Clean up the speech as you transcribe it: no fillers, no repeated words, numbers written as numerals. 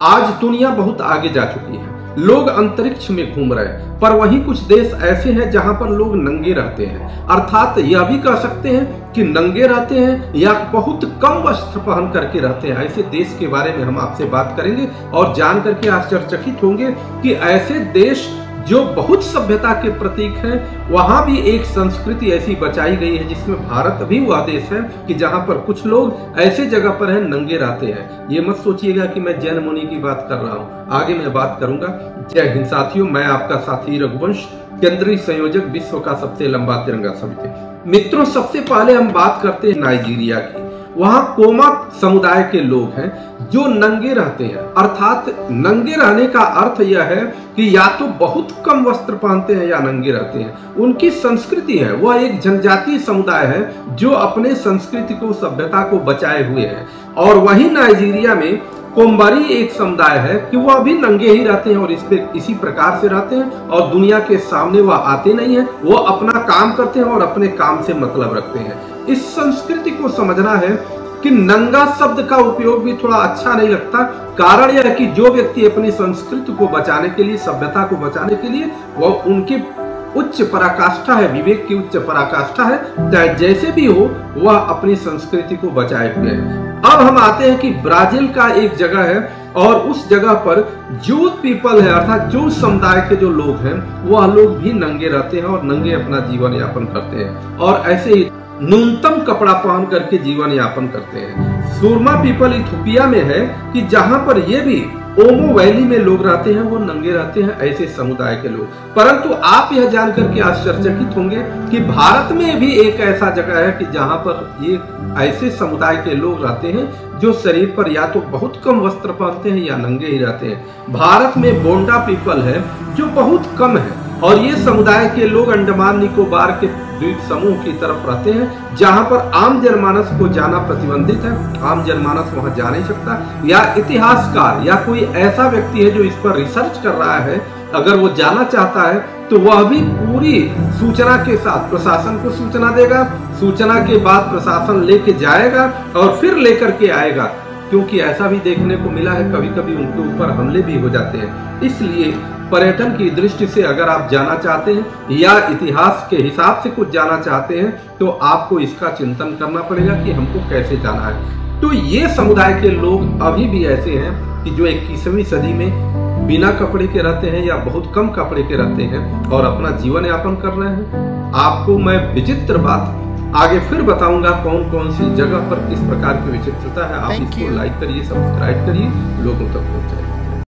आज दुनिया बहुत आगे जा चुकी है, लोग अंतरिक्ष में घूम रहे हैं, पर वहीं कुछ देश ऐसे हैं जहां पर लोग नंगे रहते हैं। अर्थात यह भी कह सकते हैं कि नंगे रहते हैं या बहुत कम वस्त्र पहन करके रहते हैं। ऐसे देश के बारे में हम आपसे बात करेंगे और जान करके आश्चर्यचकित होंगे कि ऐसे देश जो बहुत सभ्यता के प्रतीक हैं, वहां भी एक संस्कृति ऐसी बचाई गई है जिसमें भारत भी वह देश है कि जहां पर कुछ लोग ऐसे जगह पर हैं नंगे रहते हैं। ये मत सोचिएगा कि मैं जैन मुनि की बात कर रहा हूं, आगे मैं बात करूंगा। जय हिंद साथियों, मैं आपका साथी रघुवंश, केंद्रीय संयोजक विश्व का सबसे लंबा तिरंगा समिति। मित्रों, सबसे पहले हम बात करते हैं नाइजीरिया की। वहां कोमा समुदाय के लोग हैं जो नंगे रहते हैं। अर्थात नंगे रहने का अर्थ यह है कि या तो बहुत कम वस्त्र पहनते हैं या नंगे रहते हैं। उनकी संस्कृति है, वह एक जनजातीय समुदाय है जो अपने संस्कृति को, सभ्यता को बचाए हुए है। और वहीं नाइजीरिया में कोम्बारी एक समुदाय है कि वह भी नंगे ही रहते हैं और इसी प्रकार से रहते हैं और दुनिया के सामने वह आते नहीं है। वो अपना काम करते हैं और अपने काम से मतलब रखते हैं। इस संस्कृति को समझना है कि नंगा शब्द का उपयोग भी थोड़ा अच्छा नहीं लगता। कारण यह है कि जो व्यक्ति अपनी संस्कृति को बचाने के लिए, सभ्यता को बचाने के लिए, वह उनकी उच्च पराकाष्ठा है, विवेक की उच्च पराकाष्ठा है, चाहे जैसे भी हो वह अपनी संस्कृति को बचाए हुए है। अब हम आते हैं कि ब्राजील का एक जगह है और उस जगह पर जूत पीपल है, अर्थात जूत समुदाय के जो लोग हैं वह लोग भी नंगे रहते हैं और नंगे अपना जीवन यापन करते हैं और ऐसे ही न्यूनतम कपड़ा पहन करके जीवन यापन करते हैं। सुरमा पीपल इथियोपिया में है कि जहां पर ये भी ओमो वैली में लोग रहते हैं, वो नंगे रहते हैं, ऐसे समुदाय के लोग। परंतु आप यह जानकर के आश्चर्यचकित होंगे कि भारत में भी एक ऐसा जगह है कि जहां पर ये ऐसे समुदाय के लोग रहते हैं जो शरीर पर या तो बहुत कम वस्त्र पहनते हैं या नंगे ही रहते हैं। भारत में बोंडा पीपल है जो बहुत कम है और ये समुदाय के लोग अंडमान निकोबार के द्वीप समूह की तरफ रहते हैं जहां पर आम जनमानस को जाना प्रतिबंधित है। आम जनमानस वहां जा नहीं सकता, या इतिहासकार या कोई ऐसा व्यक्ति है जो इस पर रिसर्च कर रहा है, अगर वो जाना चाहता है तो वह भी पूरी सूचना के साथ प्रशासन को सूचना देगा। सूचना के बाद प्रशासन लेके जाएगा और फिर लेकर के आएगा, क्योंकि ऐसा भी देखने को मिला है कभी कभी उनके ऊपर हमले भी हो जाते हैं। इसलिए पर्यटन की दृष्टि से अगर आप जाना चाहते हैं या इतिहास के हिसाब से कुछ जाना चाहते हैं तो आपको इसका चिंतन करना पड़ेगा कि हमको कैसे जाना है। तो ये समुदाय के लोग अभी भी ऐसे हैं कि जो 21वीं सदी में बिना कपड़े के रहते हैं या बहुत कम कपड़े के रहते हैं और अपना जीवन यापन कर रहे हैं। आपको मैं विचित्र बात आगे फिर बताऊंगा कौन कौन सी जगह पर किस प्रकार की विचित्रता है। आप इसको लाइक करिए, सब्सक्राइब करिए, लोगों तक पहुंचाइए।